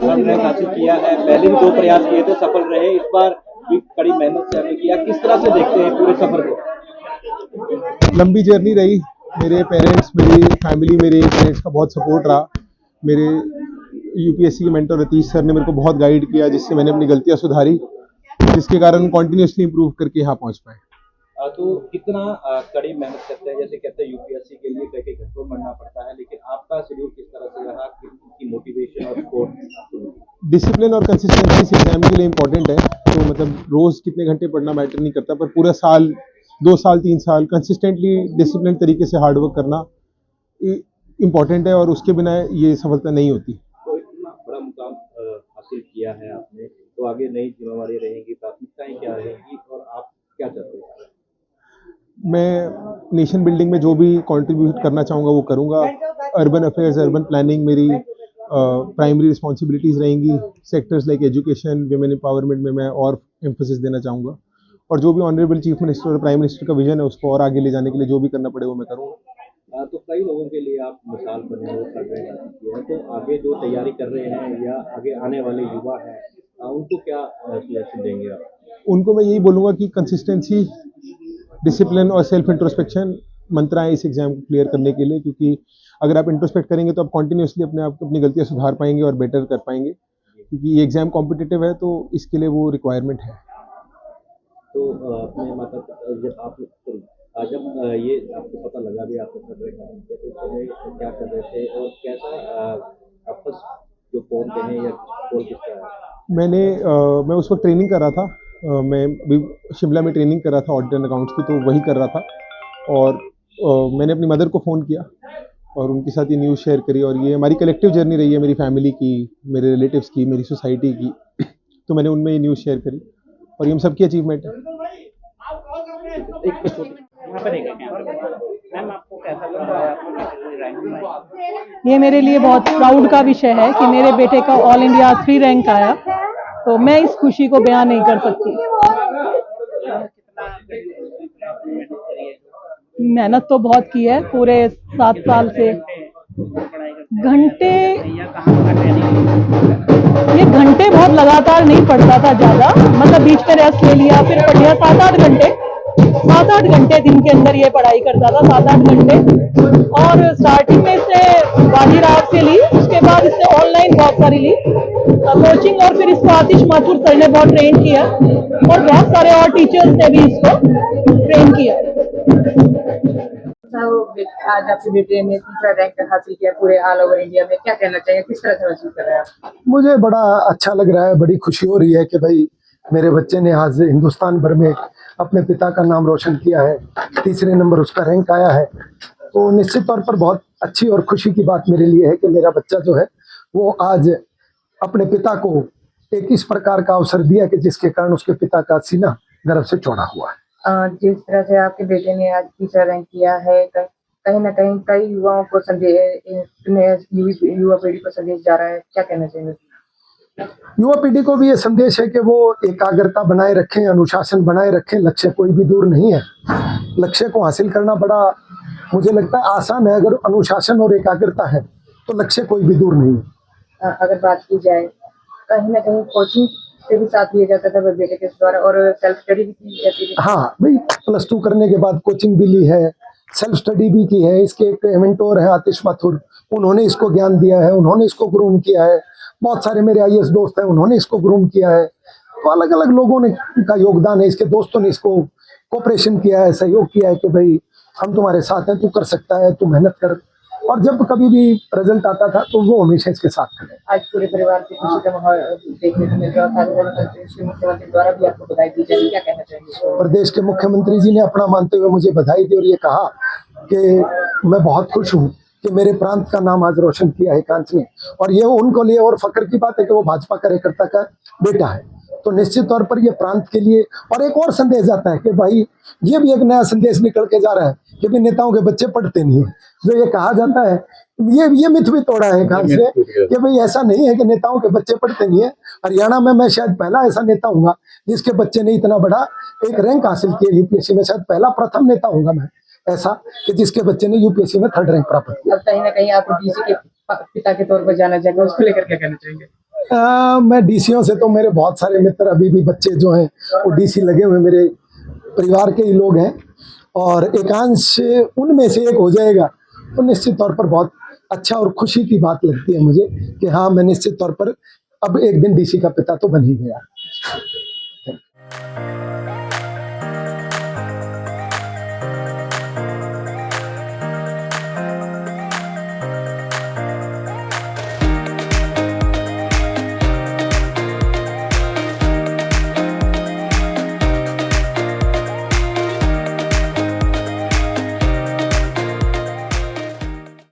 Third rank हासिल किया है। पहले भी 2 प्रयास किए थे, सफल रहे। इस बार भी कड़ी मेहनत से आपने किया। किस तरह से देखते हैं पूरे सफर को? लंबी जर्नी रही। मेरे पेरेंट्स, मेरी फैमिली, मेरे पेरेंट्स का बहुत सपोर्ट रहा। मेरे यूपीएससी के मेंटर रतीश सर ने मेरे को बहुत गाइड किया, जिससे मैंने अपनी गलतियां सुधारी, जिसके कारण कॉन्टिन्यूसली इंप्रूव करके यहाँ पहुँच पाए। तो कितना कड़ी मेहनत करते हैं? जैसे कहते हैं यूपीएससी के लिए कई घंटों पढ़ना पड़ता है, लेकिन आपका शेड्यूल किस तरह से रहा? कितनी मोटिवेशन और सपोर्ट? डिसिप्लिन और कंसिस्टेंसी इस एग्जाम के लिए इंपॉर्टेंट है। तो मतलब रोज कितने घंटे पढ़ना मैटर नहीं करता, पर पूरा साल, 2 साल 3 साल कंसिस्टेंटली डिसिप्लिन तरीके से हार्ड वर्क करना इम्पॉर्टेंट है, और उसके बिना ये सफलता नहीं होती। तो इतना बड़ा मुकाम हासिल किया है आपने, तो आगे नई जिम्मेवारी रहेंगी, प्राथमिकताएं क्या रहेंगी और आप क्या चाहते हैं? मैं नेशन बिल्डिंग में जो भी कंट्रीब्यूट करना चाहूँगा वो करूँगा। अर्बन अफेयर्स, अर्बन प्लानिंग मेरी प्राइमरी रिस्पॉन्सिबिलिटीज़ रहेंगी। Sectors like education, women empowerment में मैं और एम्फोसिस देना चाहूँगा, और जो भी ऑनरेबल चीफ मिनिस्टर और प्राइम मिनिस्टर का विजन है उसको और आगे ले जाने के लिए जो भी करना पड़े वो मैं करूँगा। तो कई लोगों के लिए आप मिसाल बने हो, कर रहे हैं, तो आगे जो तैयारी कर रहे हैं या आगे आने वाले युवा हैं, उनको क्या सजेशन देंगे आप? उनको मैं यही बोलूँगा कि कंसिस्टेंसी, डिसिप्लिन और सेल्फ इंट्रोस्पेक्शन मंत्र है इस एग्जाम को क्लियर करने के लिए, क्योंकि अगर आप इंट्रोस्पेक्ट करेंगे तो आप कॉन्टिन्यूसली अपने आप अपनी गलतियाँ सुधार पाएंगे और बेटर कर पाएंगे, क्योंकि ये एग्जाम कॉम्पिटिटिव है, तो इसके लिए वो रिक्वायरमेंट है। तो अपने जब ये आपको पता लगा भी आपको कर रहे हैं, तो उस समय क्या कर रहे थे और कैसा आपस जो फोन पे हैं या कॉल किस तरह है? मैं उस वक्त ट्रेनिंग कर रहा था। मैं भी शिमला में ट्रेनिंग कर रहा था ऑडिट एंड अकाउंट्स की, तो वही कर रहा था। और मैंने अपनी मदर को फ़ोन किया और उनके साथ ये न्यूज़ शेयर करी, और ये हमारी कलेक्टिव जर्नी रही है, मेरी फैमिली की, मेरे रिलेटिव्स की, मेरी सोसाइटी की। तो मैंने उनमें ये न्यूज़ शेयर करी, और ये हम सबकी अचीवमेंट है। ये मेरे लिए बहुत प्राउड का विषय है कि मेरे बेटे का ऑल इंडिया 3 रैंक आया, तो मैं इस खुशी को बयान नहीं कर सकती। मेहनत तो बहुत की है, पूरे 7 साल से। ये घंटे बहुत लगातार नहीं पढ़ता था ज़्यादा, मतलब बीच में रेस्ट ले लिया, फिर पढ़ लिया। 7-8 घंटे दिन के अंदर ये पढ़ाई करता था, 7-8 घंटे। और स्टार्टिंग में इसने बाजीराव से ली, उसके बाद इसने ऑनलाइन बहुत सारी ली कोचिंग, और फिर इसको आतिश माथुर सर ने बहुत ट्रेन किया, और बहुत सारे और टीचर्स ने भी इसको ट्रेन किया। आज आपके बेटे ने 3रा रैंक हासिल किया पूरे ऑल ओवर इंडिया में, क्या कहना चाहिए, किस तरह से महसूस कर रहे हैं आप? मुझे बड़ा अच्छा लग रहा है, बड़ी खुशी हो रही है कि भाई मेरे बच्चे ने आज हिंदुस्तान भर में अपने पिता का नाम रोशन किया है। 3रे नंबर उसका रैंक आया है, तो निश्चित तौर पर बहुत अच्छी और खुशी की बात मेरे लिए है कि मेरा बच्चा जो है वो आज अपने पिता को एक इस प्रकार का अवसर दिया कि जिसके कारण उसके पिता का सीना गर्व से चौड़ा हुआ है। जिस तरह से आपके बेटे ने आज 3रा रैंक किया है, कहीं ना कहीं कई युवाओं को युवा पीढ़ी को संदेश जा रहा है, क्या कहना चाहिए? युवा पीढ़ी को भी ये संदेश है कि वो एकाग्रता बनाए रखें, अनुशासन बनाए रखें। लक्ष्य कोई भी दूर नहीं है, लक्ष्य को हासिल करना बड़ा, मुझे लगता है, आसान है। अगर अनुशासन और एकाग्रता है तो लक्ष्य कोई भी दूर नहीं है। अगर बात की जाए, कहीं ना कहीं कोचिंग से भी साथ लिया जाता था बेटे के द्वारा, और सेल्फ स्टडी भी की जाती थी। हाँ भाई, +2 करने के बाद कोचिंग भी ली है, सेल्फ स्टडी भी की है। इसके एक मेंटोर है आतिश माथुर, उन्होंने इसको ज्ञान दिया है, उन्होंने इसको ग्रूम किया है। बहुत सारे मेरे आईएएस दोस्त हैं, उन्होंने इसको ग्रूम किया है। तो अलग अलग लोगों ने का योगदान है। इसके दोस्तों ने इसको कोऑपरेशन किया है, सहयोग किया है कि भाई हम तुम्हारे साथ हैं, तू कर सकता है, तू मेहनत कर। और जब कभी भी रिजल्ट आता था तो वो हमेशा इसके साथ खड़े। आज पूरे परिवार की खुशी का माहौल देखने को मिल रहा है। मुख्यमंत्री द्वारा भी आपको बधाई दी जाएगी, क्या कहना चाहिए? प्रदेश के मुख्यमंत्री जी ने अपना मानते हुए मुझे बधाई दी और ये कहा कि मैं बहुत खुश हूँ कि मेरे प्रांत का नाम आज रोशन किया है कांच ने। और ये उनको लिए और फख्र की बात है कि वो भाजपा कार्यकर्ता का बेटा है। तो निश्चित तौर पर ये प्रांत के लिए, और एक और संदेश जाता है कि भाई ये भी एक नया संदेश निकल के जा रहा है कि भी नेताओं के बच्चे पढ़ते नहीं है। जो ये कहा जाता है, ये मिथ भी तोड़ा है खान से कि भाई ऐसा नहीं है कि नेताओं के बच्चे पढ़ते नहीं है। हरियाणा में मैं शायद पहला ऐसा नेता हूँगा जिसके बच्चे ने इतना बड़ा एक रैंक हासिल किया यूपीएससी में। शायद पहला प्रथम नेता हूँगा मैं ऐसा कि जिसके बच्चे ने यूपीएससी में 3rd रैंक प्राप्त किया। अब कहीं ना कहीं आप डीसी के पिता के तौर पर जाना चाहेंगे, उसको लेकर क्या कहना चाहेंगे? मैं डीसीओ से तो मेरे बहुत सारे मित्र, अभी भी बच्चे जो हैं वो डीसी लगे हुए मेरे परिवार के ही लोग हैं, और एकांश उनमें से एक हो जाएगा तो निश्चित तौर पर बहुत अच्छा और खुशी की बात लगती है मुझे कि हाँ, मैं निश्चित तौर पर अब एक दिन डीसी का पिता तो बन ही गया।